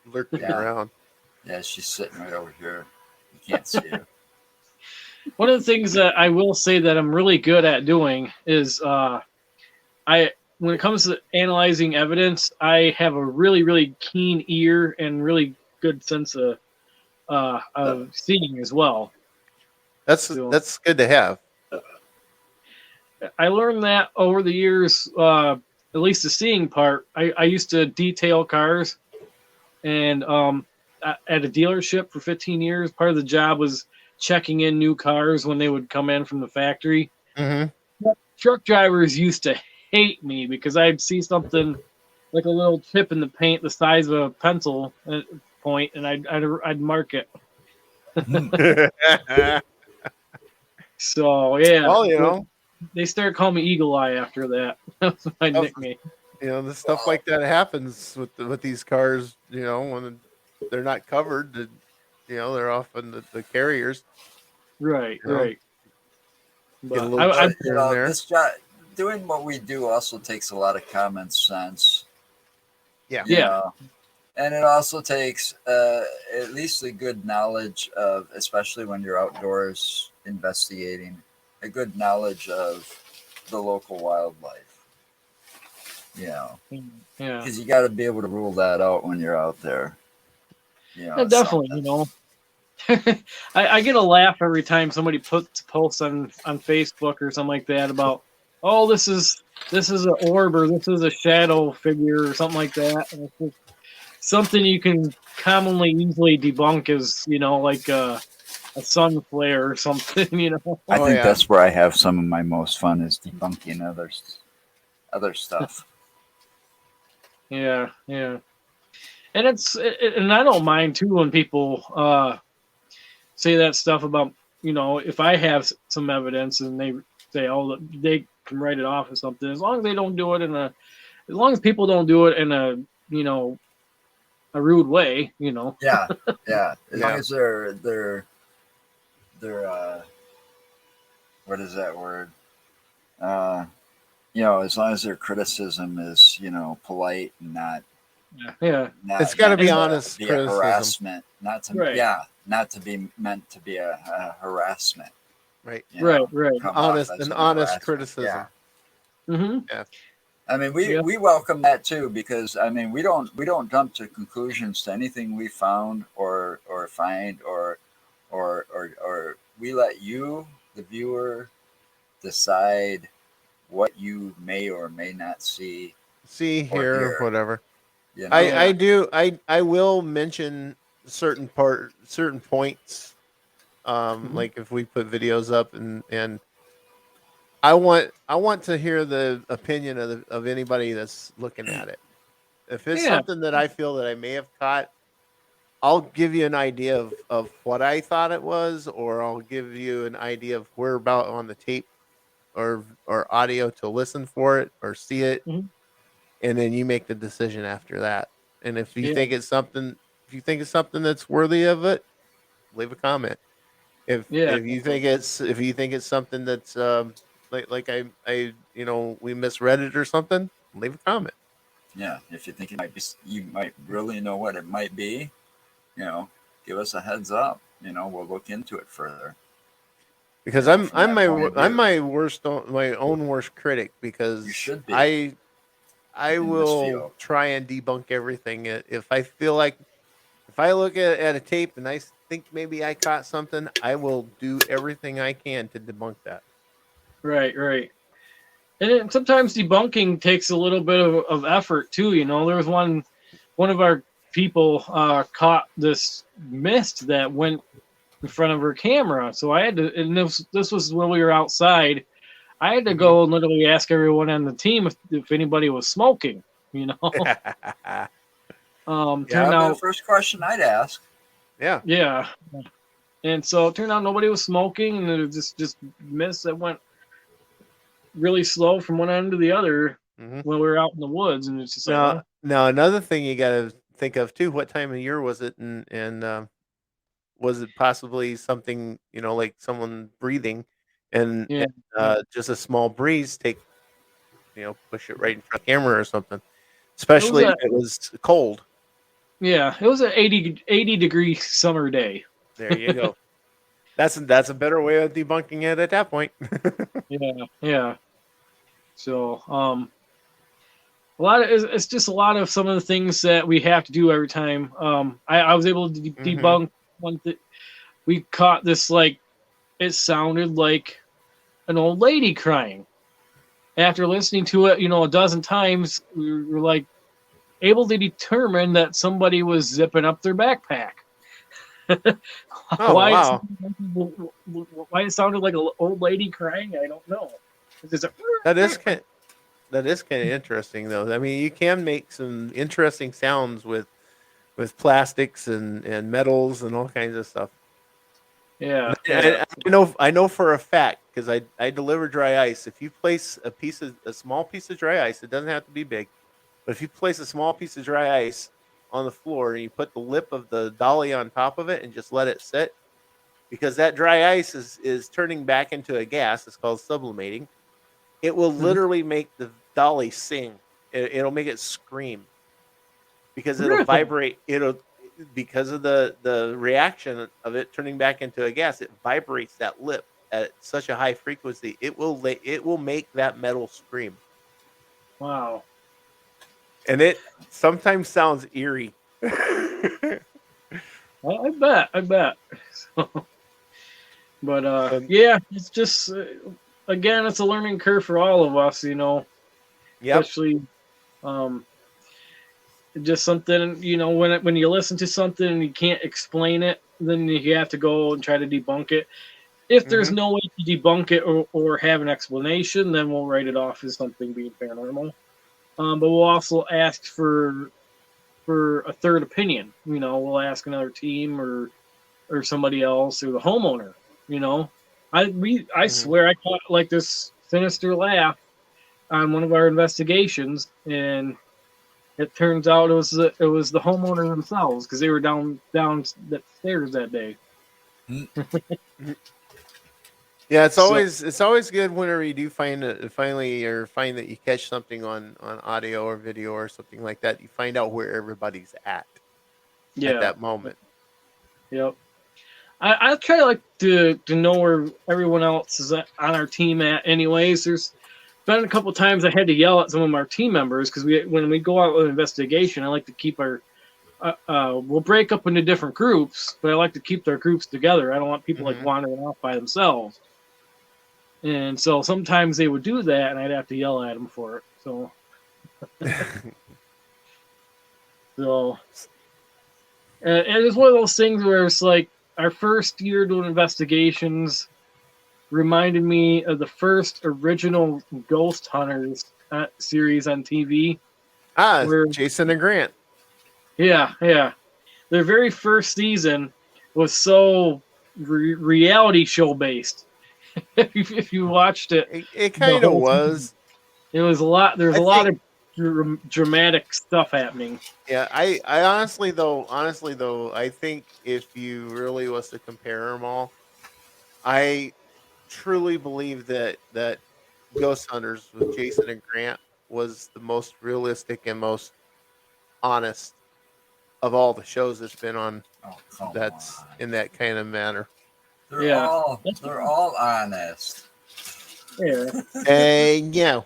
lurking around. Yeah, she's sitting right over here. You can't see her. One of the things that I will say that I'm really good at doing is when it comes to analyzing evidence, I have a really, really keen ear and really good sense of seeing as well. That's good to have. I learned that over the years, at least the seeing part. I used to detail cars, and at a dealership for 15 years. Part of the job was checking in new cars when they would come in from the factory. Mm-hmm. Truck drivers used to hate me because I'd see something like a little chip in the paint the size of a pencil point, and I'd mark it. So yeah, well, they started calling me Eagle Eye after that. That's my nickname. The stuff like that happens with these cars. When they're not covered, they're often the carriers. Right. But this job, doing what we do also takes a lot of common sense. Yeah. And it also takes at least a good knowledge of, especially when you're outdoors investigating, a good knowledge of the local wildlife. Yeah. Because you got to be able to rule that out when you're out there. Definitely, I get a laugh every time somebody puts posts on Facebook or something like that about, oh, this is an orb or this is a shadow figure or something like that. And it's just something you can commonly easily debunk as, like a sun flare or something, I think that's where I have some of my most fun, is debunking other stuff. Yeah. And and I don't mind too when people say that stuff about, if I have some evidence and they say, oh, they can write it off as something. As long as they don't do it as long as people don't do it in a a rude way, Yeah, yeah. As long Yeah. as they're what is that word? As long as their criticism is, polite and not Yeah. It's gotta be to honest be a criticism. harassment, not to Right. not to be meant to be a harassment. Right. Right. Come Honest off as and an honest harassment. criticism. Yeah. Mm-hmm. Yeah. I mean, Yeah. we welcome that too, because I mean, we don't jump to conclusions to anything we found or find or we let you, the viewer, decide what you may or may not see See or here, hear. whatever. You know, I will mention certain points. Mhm. Like if we put videos up and I want to hear the opinion of anybody that's looking at it. If it's Yeah. something that I feel that I may have caught, I'll give you an idea of what I thought it was, or I'll give you an idea of where about on the tape or audio to listen for it or see it, Mhm. and then you make the decision after that. And Yeah. if you think it's something that's worthy of it, leave a comment. Yeah. If you think it's something that's like we misread it or something, leave a comment. yeah. If you think it might be, you might really know what it might be. You know, give us a heads up. We'll look into it further. Because From that point of I'm view. my own worst critic, You because should be I in this will field. try and debunk everything. If I feel like, if I look at a tape and I think maybe I caught something, I will do everything I can to debunk that. Right. Right. And sometimes debunking takes a little bit of effort too. There was one of our people caught this mist that went in front of her camera. So I had to, and this was when we were outside. I had to Mhm. go and literally ask everyone on the team if anybody was smoking. Yeah, Turned That'd be the out, first question I'd ask. yeah. And so it turned out nobody was smoking, and it was just mist that went really slow from one end to the other hmm when we were out in the woods. And it's just like, Now, well, now another thing you got to think of too. What time of year was it, and was it possibly something like someone breathing, and yeah, yeah. just a small breeze push it right in front of the camera or something, It was especially a if it was cold. it was an 80-degree summer day. There you go. That's a better way of debunking it at that point. Yeah, yeah. So a lot of it's just a lot of some of the things that we have to do every time. I was able to Mhm. debunk one thing. We caught this, like, it sounded like an old lady crying. After listening to it, a dozen times, we were like able to determine that somebody was zipping up their backpack. Oh why it wow, sounded, why it sounded like an old lady crying, I don't know. It's just that is kind that is kind of interesting though. I mean, you can make some interesting sounds with plastics and metals and all kinds of stuff. And yeah, yeah. I know for a fact, because I deliver dry ice. If you place a small piece of dry ice, it doesn't have to be big, but if you place a small piece of dry ice on the floor and you put the lip of the dolly on top of it and just let it sit, because that dry ice is turning back into a gas. It's called sublimating. It will Mhm. literally make the dolly sing. It'll make it scream because it'll Really? vibrate. It'll Because of the reaction of it turning back into a gas. It vibrates that lip at such a high frequency. It will make that metal scream, Wow. and it sometimes sounds eerie. I bet. I bet. But And yeah, it's just again, it's a learning curve for all of us, yep. especially um, just something, when you listen to something and you can't explain it, then you have to go and try to debunk it. If there's hmm no way to debunk it or have an explanation, then we'll write it off as something being paranormal. But we'll also ask for a third opinion. We'll ask another team or somebody else or the homeowner. You know, I hmm swear I caught like this sinister laugh on one of our investigations, and it turns out it was the homeowner themselves because they were down the stairs that day. Yeah, it's So- always good whenever you do find find that you catch something on audio or video or something like that. You find out where everybody's at Yeah. that moment. Yep. I try like to know where everyone else is on our team at. Anyways, there's been a couple times I had to yell at some of our team members because when we go out with an investigation, I like to keep our we'll break up into different groups, but I like to keep their groups together. I don't want people like wandering off by themselves. And so sometimes they would do that, and I'd have to yell at them for it. So, and it's one of those things where it's like our first year doing investigations reminded me of the first original Ghost Hunters series on TV. Where Jason and Grant. Yeah. Their very first season was so reality show based. if you watched it, it kind of was. It was a lot. There's a lot of dramatic stuff happening. Yeah, I honestly though, I think if you really was to compare them all, I truly believe that Ghost Hunters with Jason and Grant was the most realistic and most honest of all the shows that's been on. In that kind of manner. They're all honest. Yeah. And yeah.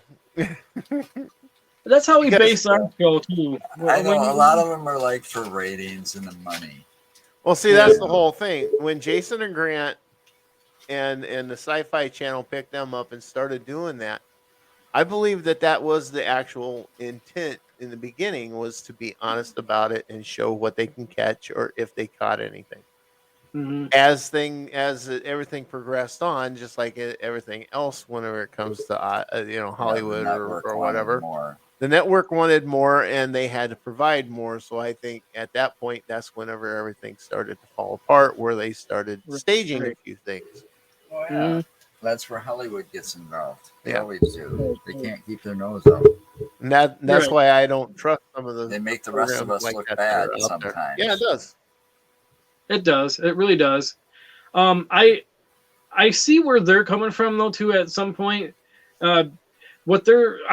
That's how we base our show too. I know a lot of them are like for ratings and the money. Well, see, that's the whole thing. When Jason and Grant and the Sci-Fi Channel picked them up and started doing that, I believe that was the actual intent in the beginning, was to be honest about it and show what they can catch or if they caught anything. Mm-hmm. As everything progressed on, just like everything else, whenever it comes to Hollywood or whatever, the network wanted more, and they had to provide more. So I think at that point, that's whenever everything started to fall apart, where they started staging a few things. Oh yeah, Mm-hmm. That's where Hollywood gets involved. They Yeah. always do. They can't keep their nose out. And that's why I don't trust some of the. They make the rest of us like look that bad are out there. sometimes. Yeah, it does. It does. It really does. I see where they're coming from though too. At some point, I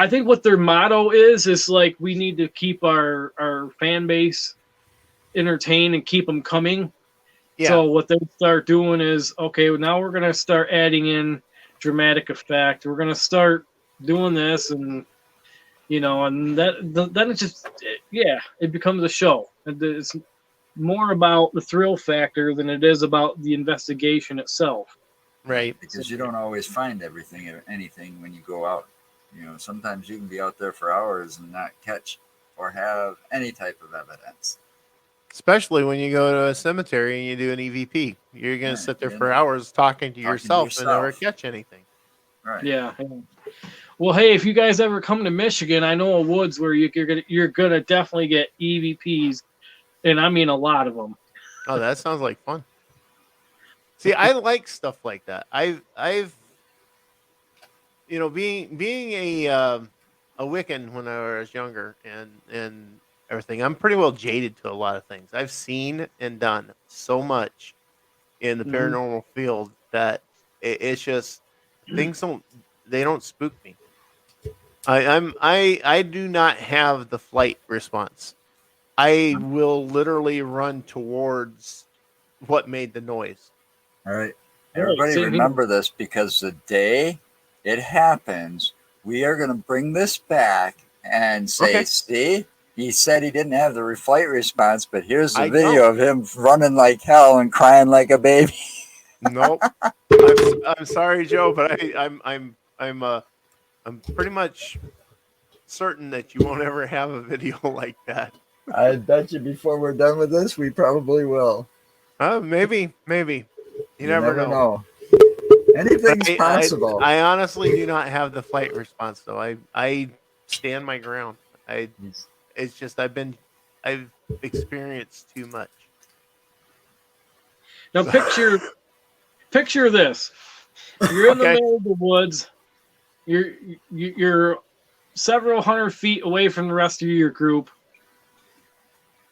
think what their motto is like, we need to keep our fan base entertained and keep them coming. Yeah. So what they start doing is, okay, now we're gonna start adding in dramatic effect. We're gonna start doing this, and and then it's just it becomes a show. It's more about the thrill factor than it is about the investigation itself. Right. Because you don't always find anything when you go out. Sometimes you can be out there for hours and not catch or have any type of evidence. Especially when you go to a cemetery and you do an EVP. You're going to sit there for hours talking to yourself and never catch anything. Right. Yeah. Well, hey, if you guys ever come to Michigan, I know a woods where you're gonna definitely get EVPs, and I mean a lot of them. Oh, that sounds like fun. See, I like stuff like that. I've being a Wiccan when I was younger and everything, I'm pretty well jaded to a lot of things. I've seen and done so much in the paranormal field that it's just things don't spook me. I do not have the flight response. I will literally run towards what made the noise. All right. Everybody remember this, because the day it happens, we are going to bring this back and say, see, he said he didn't have the flight response, but here's the video of him running like hell and crying like a baby. Nope. I'm sorry, Joe, but I'm pretty much certain that you won't ever have a video like that. I bet you before we're done with this, we probably will. Maybe. You never know. Anything's possible. I honestly do not have the flight response, though. I stand my ground. It's just I've experienced too much. Now picture this. You're in the middle of the woods. you're several hundred feet away from the rest of your group.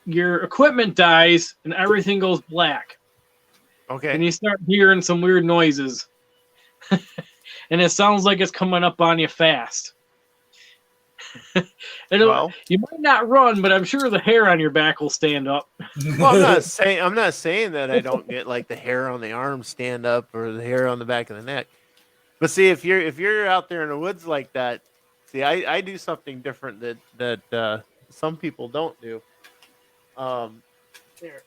Your equipment dies and everything goes black, Okay. and you start hearing some weird noises, and it sounds like it's coming up on you fast. Well, You might not run, but I'm sure the hair on your back will stand up. I'm not saying that I don't get like the hair on the arm stand up or the hair on the back of the neck. But see, if you're out there in the woods like that, see, I do something different that some people don't do. Here.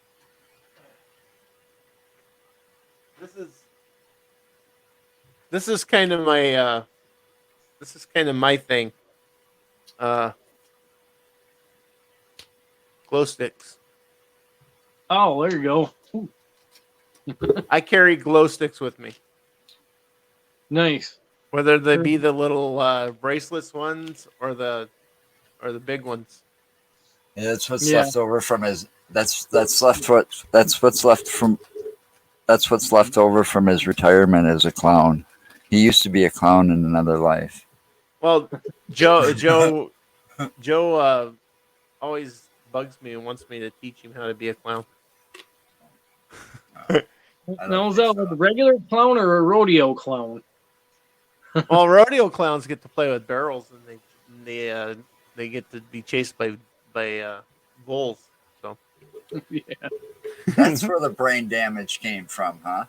This is kind of my thing. Glow sticks. Oh, there you go. Ooh, I carry glow sticks with me, nice. whether they be the little bracelets ones or the big ones. Yeah, that's what's Yeah. left over from his. That's what's left over from his retirement as a clown. He used to be a clown in another life. Well, Joe always bugs me and wants me to teach him how to be a clown. Now, is that a regular clown or a rodeo clown? Well, rodeo clowns get to play with barrels, and they get to be chased by bulls. So Yeah. That's where the brain damage came from, huh?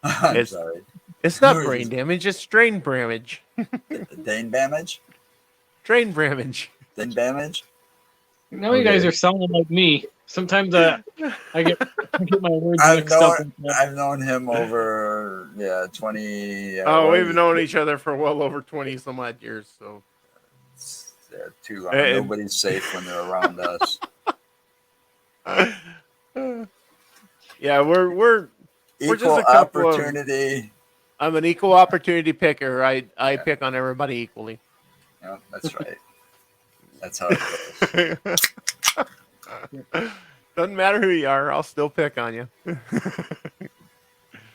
I'm It's- sorry. it's not brain damage; it's strain damage. Dane damage? Strain damage. Dane damage? Now you guys Okay. are sounding like me. Sometimes I get my words I've mixed up. I've known him over 20. We've known each other for well over 20 some odd years. So Too long. And- Nobody's safe when they're around us. yeah, we're just Equal a couple of- opportunity. I'm an equal opportunity picker. I pick on everybody equally. Yeah, that's right. That's how it goes. Doesn't matter who you are, I'll still pick on you.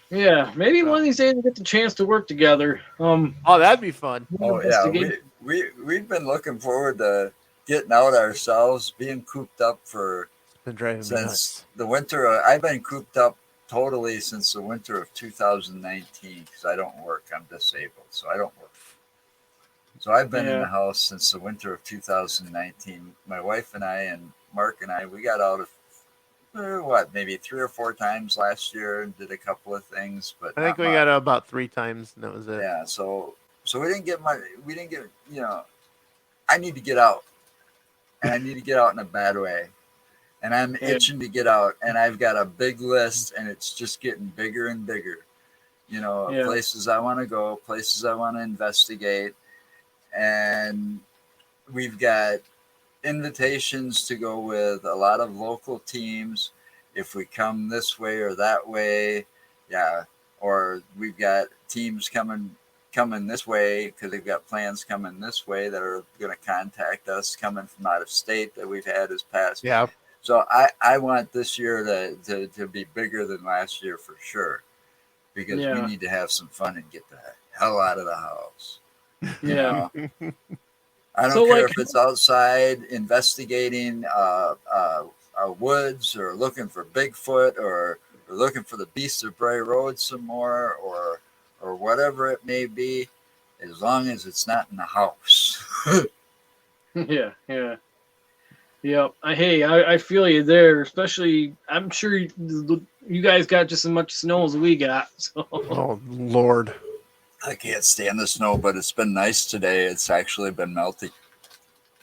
Yeah, maybe one of these days we'll get the chance to work together. Oh, that'd be fun. Oh yeah, we've been looking forward to getting out ourselves, being cooped up for It's been driving me since nuts. the winter. I've been cooped up totally since the winter of 2019 because I don't work. I'm disabled, so I don't work. So I've been in Yeah. the house since the winter of 2019. My wife and I and Mark and I, we got out of maybe 3 or 4 times last year and did a couple of things, but I think not we much. got out about 3 times, and that was it. Yeah, so we didn't get much. We didn't get, I need to get out, and I need to get out in a bad way, and I'm Yeah. itching to get out, and I've got a big list, and it's just getting bigger and bigger. Yeah. Places I want to go, places I want to investigate, and we've got invitations to go with a lot of local teams. If we come this way or that way, yeah, or we've got teams coming this way because they've got plans coming this way that are going to contact us coming from out of state that we've had as past. Yeah. So I want this year to be bigger than last year for sure, because Yeah. we need to have some fun and get the hell out of the house. you Yeah. know? I don't So, care like- if it's outside investigating woods or looking for Bigfoot or looking for the Beasts of Bray Road some more or whatever it may be, as long as it's not in the house. Yeah, yeah. Yep. I feel you there, especially I'm sure you guys got just as much snow as we got. So Oh Lord. I can't stand the snow, but it's been nice today. It's actually been melting.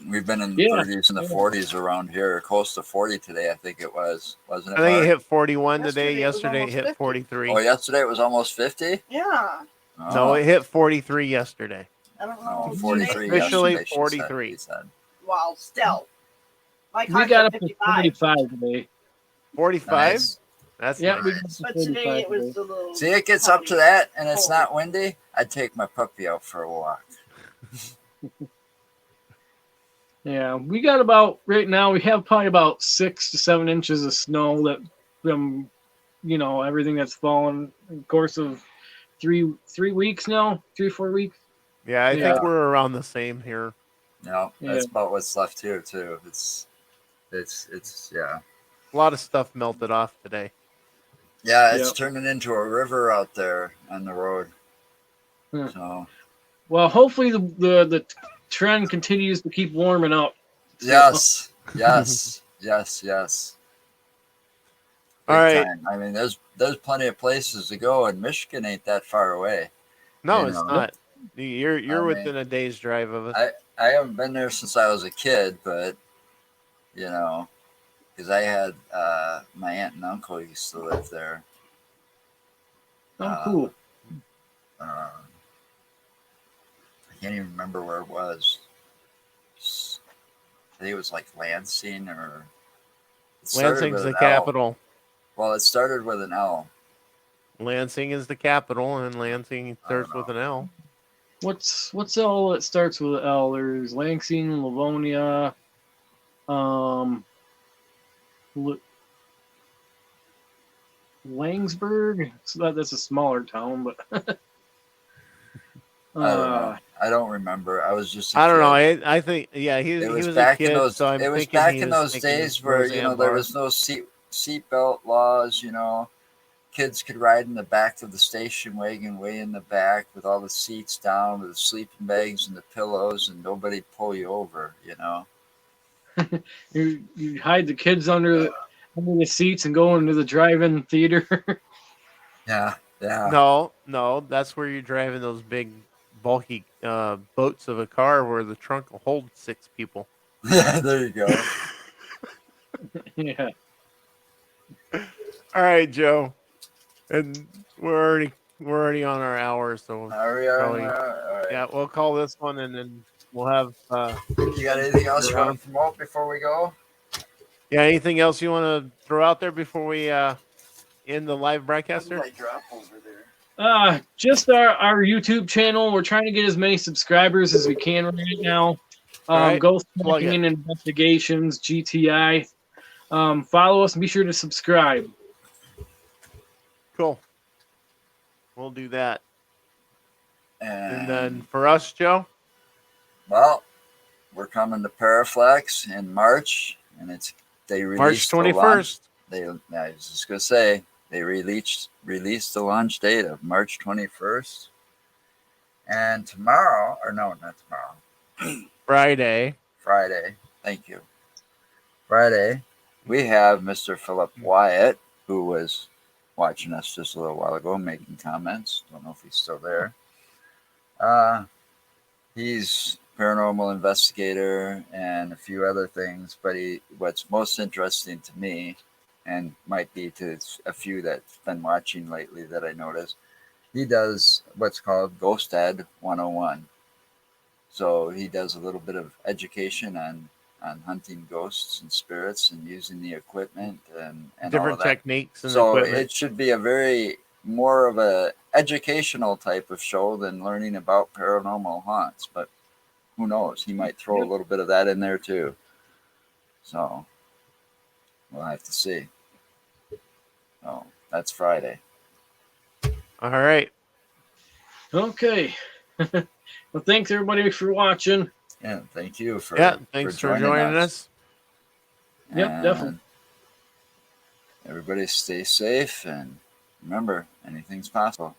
We've been in the Yeah. 30s and the 40s around here, close to 40 today, I think it was. Wasn't it? I think it Mark? hit 41 today. Yesterday it was Yesterday it almost hit 50. 43. Oh, yesterday it was almost 50? Yeah. Oh, No, it hit 43 yesterday. I don't no, know. 43 Officially yesterday, she 43. He said. Wow, still. My we car's got at up to 55. 45 today. 45? Nice. That's Yeah, nice. we got up to But today 45 it was today. a little. See, it gets up to that and it's Oh. not windy. I'd take my puppy out for a walk. Yeah, we got about right now. We have probably about 6 to 7 inches of snow that from everything that's fallen in the course of 3 weeks now, 3 4 weeks. Yeah, I Yeah. think we're around the same here. No, Yeah. that's about what's left here too. It's yeah. A lot of stuff melted off today. Yeah, it's Yep. turning into a river out there on the road. Hmm. So Well, hopefully the trend continues to keep warming up. So- yes, yes, yes, yes. All Big right. time. I mean, there's plenty of places to go, and Michigan ain't that far away. No, You it's know. not. You're I mean, within a day's drive of us. I haven't been there since I was a kid, but you know, because I had my aunt and uncle used to live there. Oh, cool. I can't even remember where it was. I think it was like Lansing or. It started Lansing's with the an L. capital. Well, it started with an L. Lansing is the capital, and Lansing starts with an L. What's all that starts with an L? There's Lansing, Livonia, Langsburg. So that's a smaller town, but I don't know. I don't remember. I was just. I don't know. kid. I think he It was was a back kid, in those. so I'm It was thinking back he in was those thinking days where Roseanne there Barr. was no seatbelt laws. Kids could ride in the back of the station wagon, way in the back, with all the seats down, with the sleeping bags and the pillows, and nobody pull you over. you hide the kids under the seats and go into the drive-in theater. Yeah, yeah. No, that's where you're driving those big, bulky boats of a car where the trunk will hold 6 people. Yeah, there you go. Yeah. All right, Joe, and we're already on our hour, so Are we all Probably- right? All right. yeah, we'll call this one, and then we'll have. You got anything else you want Around. to promote before we go? Yeah, anything else you want to throw out there before we end the live broadcast here? Drop over there. Just our YouTube channel. We're trying to get as many subscribers as we can right now. All right, Ghost plug it. Tracking and Investigations, GTI. Follow us and be sure to subscribe. Cool. We'll do that. And then And for us, Joe, well, we're coming to Paraflex in March, and they March released the launch. 21st. I was just gonna say they released the launch date of March 21st, and tomorrow, or no, not tomorrow, Friday. Friday. Thank you. Friday, we have Mr. Philip Wyatt, who was watching us just a little while ago, making comments. Don't know if he's still there. He's paranormal investigator and a few other things, but what's most interesting to me, and might be to a few that's been watching lately that I noticed, he does what's called Ghost Ed 101. So he does a little bit of education on hunting ghosts and spirits and using the equipment and all Different of that. techniques and So equipment. it should be a very more of a educational type of show than learning about paranormal haunts, but who knows? He might throw a little bit of that in there too. So we'll have to see. So that's Friday. All right. Okay. Well, thanks everybody for watching. Yeah, thank you for Thanks for joining us. Yep, And definitely. Everybody stay safe and remember, anything's possible.